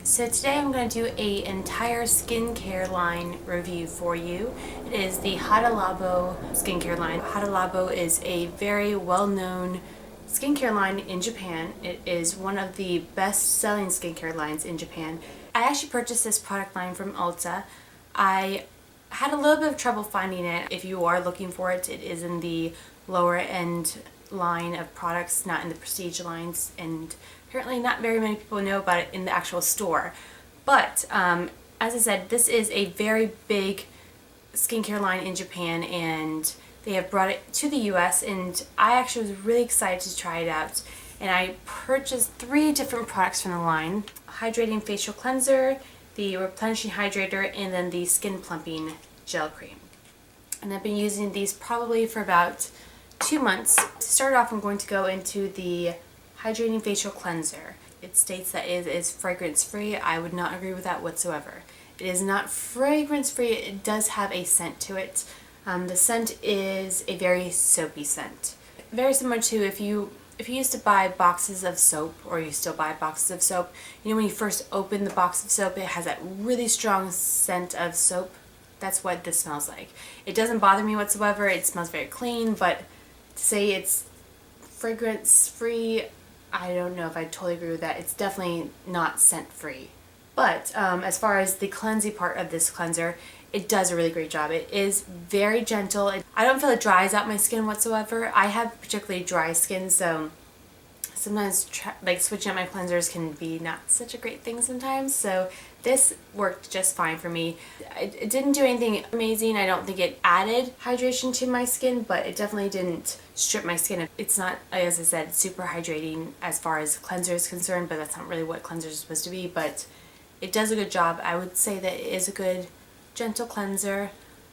So today I'm going to do an entire skincare line review for you. It is the Hada Labo skincare line. Hada Labo is a very well-known skincare line in Japan. It is one of the best-selling skincare lines in Japan. I actually purchased this product line from Ulta. I had a little bit of trouble finding it. If you are looking for it, it is in the lower end line of products, not in the prestige lines, and apparently not very many people know about it in the actual store. But as I said, this is a very big skincare line in Japan, and they have brought it to the US, and I actually was really excited to try it out. And I purchased 3 different products from the line: Hydrating Facial Cleanser, the Replenishing Hydrator, and then the Skin Plumping Gel Cream. And I've been using these probably for about 2 months. To start off, I'm going to go into the Hydrating Facial Cleanser. It states that it is fragrance free. I would not agree with that whatsoever. It is not fragrance free. It does have a scent to it. The scent is a very soapy scent. Very similar to if you used to buy boxes of soap, or you still buy boxes of soap, you know, when you first open the box of soap, it has that really strong scent of soap. That's what this smells like. It doesn't bother me whatsoever. It smells very clean, but to say it's fragrance free, I don't know if I totally agree with that. It's definitely not scent free. But as far as the cleansing part of this cleanser, it does a really great job. It is very gentle. I don't feel it dries out my skin whatsoever. I have particularly dry skin, so sometimes switching out my cleansers can be not such a great thing sometimes. So this worked just fine for me. It didn't do anything amazing. I don't think it added hydration to my skin, but it definitely didn't strip my skin. It's not, as I said, super hydrating as far as cleanser is concerned, but that's not really what cleanser is supposed to be. But it does a good job. I would say that it is a good, gentle cleanser.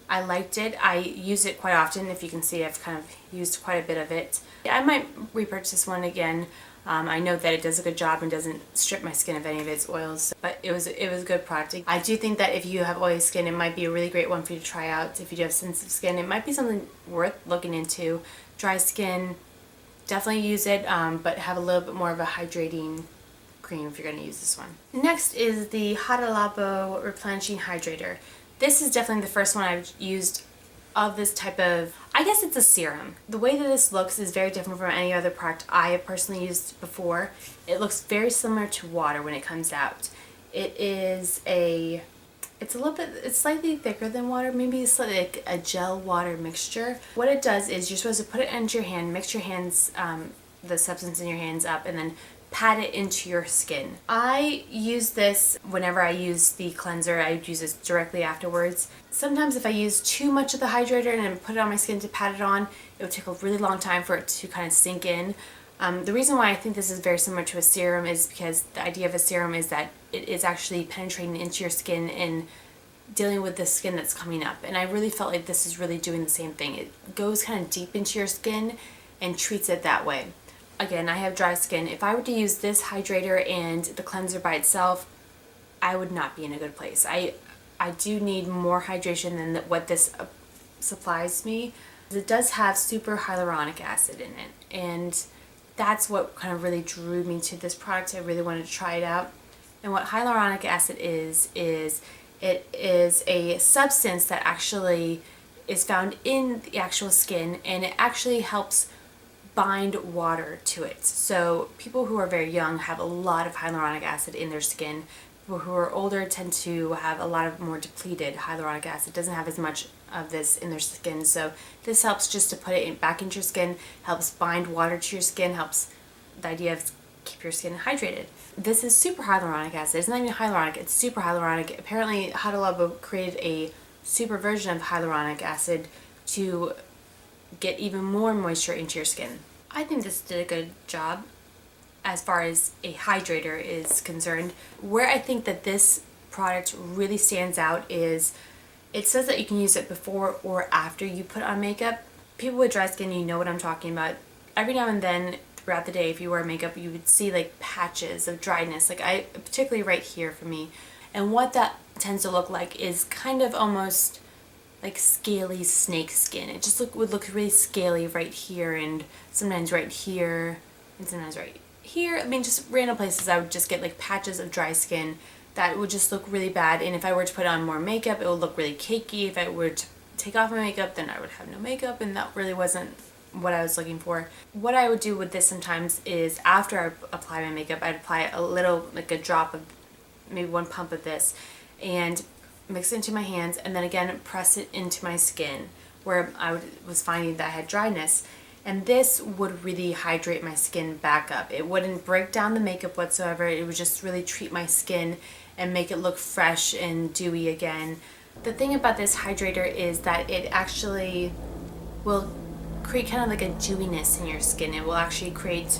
I liked it. I use it quite often. If you can see, I've kind of used quite a bit of it. I might repurchase this one again. I know that it does a good job and doesn't strip my skin of any of its oils, but it was a good product. I do think that if you have oily skin, it might be a really great one for you to try out. If you do have sensitive skin, it might be something worth looking into. Dry skin, definitely use it, but have a little bit more of a hydrating cream if you're going to use this one. Next is the Hada Labo Replenishing Hydrator. This is definitely the first one I've used of this type of, I guess it's a serum. The way that this looks is very different from any other product I have personally used before. It looks very similar to water when it comes out. It's slightly thicker than water, maybe it's like a gel water mixture. What it does is you're supposed to put it into your hand, mix your hands, the substance in your hands up, and then pat it into your skin. I use this whenever I use the cleanser. I use this directly afterwards. Sometimes if I use too much of the hydrator and then put it on my skin to pat it on, it would take a really long time for it to kind of sink in. The reason why I think this is very similar to a serum is because the idea of a serum is that it is actually penetrating into your skin and dealing with the skin that's coming up. And I really felt like this is really doing the same thing. It goes kind of deep into your skin and treats it that way. Again, I have dry skin. If I were to use this hydrator and the cleanser by itself, I would not be in a good place. I do need more hydration than what this supplies me. It does have super hyaluronic acid in it, and that's what kind of really drew me to this product. I really wanted to try it out. And what hyaluronic acid is it is a substance that actually is found in the actual skin, and it actually helps bind water to it. So people who are very young have a lot of hyaluronic acid in their skin. People who are older tend to have a lot of more depleted hyaluronic acid. It doesn't have as much of this in their skin. So this helps just to put it back into your skin, helps bind water to your skin, helps the idea of keep your skin hydrated. This is super hyaluronic acid. It's not even hyaluronic, it's super hyaluronic. Apparently Hada Labo created a super version of hyaluronic acid to get even more moisture into your skin. I think this did a good job as far as a hydrator is concerned. Where I think that this product really stands out is it says that you can use it before or after you put on makeup. People with dry skin, you know what I'm talking about. Every now and then throughout the day, if you wear makeup, you would see like patches of dryness, particularly right here for me. And what that tends to look like is kind of almost like scaly snake skin. It just would look really scaly right here, and sometimes right here, and sometimes right here. I mean, just random places I would just get like patches of dry skin that would just look really bad, and if I were to put on more makeup, it would look really cakey. If I were to take off my makeup, then I would have no makeup, and that really wasn't what I was looking for. What I would do with this sometimes is after I apply my makeup, I'd apply a little, like a drop of, maybe 1 pump of this, and mix it into my hands, and then again press it into my skin where I was finding that I had dryness. And this would really hydrate my skin back up. It wouldn't break down the makeup whatsoever. It would just really treat my skin and make it look fresh and dewy again. The thing about this hydrator is that it actually will create kind of like a dewiness in your skin. It will actually create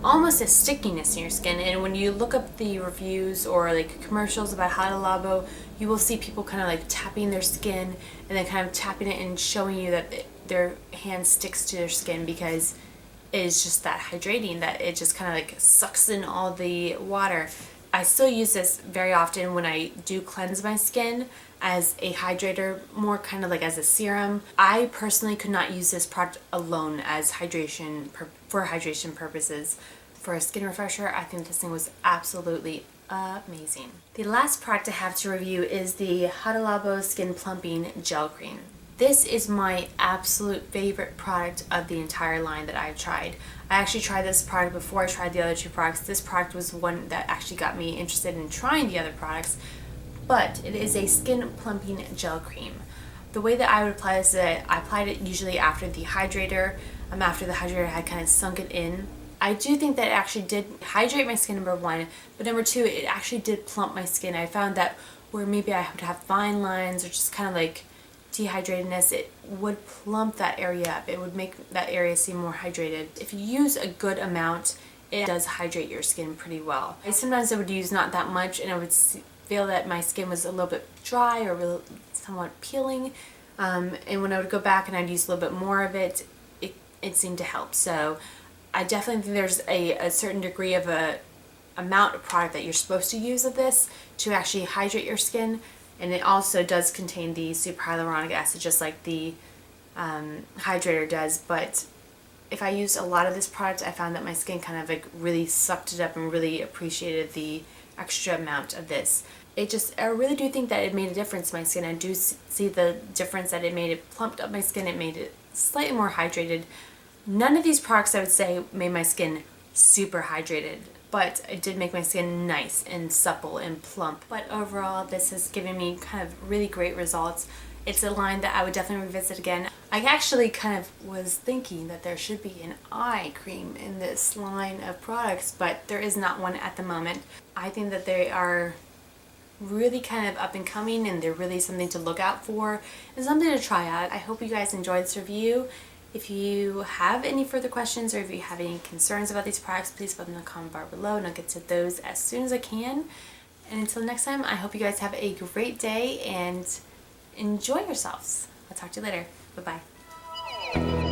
almost a stickiness in your skin. And when you look up the reviews or like commercials about Hada Labo, you will see people kind of like tapping their skin and then kind of tapping it and showing you that their hand sticks to their skin because it is just that hydrating, that it just kind of like sucks in all the water. I still use this very often when I do cleanse my skin as a hydrator, more kind of like as a serum. I personally could not use this product alone as hydration for hydration purposes. For a skin refresher, I think this thing was absolutely amazing. The last product I have to review is the Hada Labo Skin Plumping Gel Cream. This is my absolute favorite product of the entire line that I've tried. I actually tried this product before I tried the other 2 products. This product was one that actually got me interested in trying the other products, but it is a skin plumping gel cream. The way that I would apply this is that I applied it usually after the hydrator, after the hydrator had kind of sunk it in. I do think that it actually did hydrate my skin, number 1, but number 2, it actually did plump my skin. I found that where maybe I would have fine lines or just kind of like dehydratedness, it would plump that area up. It would make that area seem more hydrated. If you use a good amount, it does hydrate your skin pretty well. Sometimes I would use not that much and I would feel that my skin was a little bit dry or really somewhat peeling, and when I would go back and I'd use a little bit more of it, it seemed to help. So I definitely think there's a certain degree of a amount of product that you're supposed to use of this to actually hydrate your skin. And it also does contain the super hyaluronic acid, just like the hydrator does. But if I used a lot of this product, I found that my skin kind of like really sucked it up and really appreciated the extra amount of this. I really do think that it made a difference in my skin. I do see the difference that it made. It plumped up my skin. It made it slightly more hydrated. None of these products, I would say, made my skin super hydrated, but it did make my skin nice and supple and plump. But overall, this has given me kind of really great results. It's a line that I would definitely revisit again. I actually kind of was thinking that there should be an eye cream in this line of products, but there is not one at the moment. I think that they are really kind of up and coming, and they're really something to look out for and something to try out. I hope you guys enjoyed this review. If you have any further questions or if you have any concerns about these products, please put them in the comment bar below and I'll get to those as soon as I can. And until next time, I hope you guys have a great day and enjoy yourselves. I'll talk to you later. Bye-bye.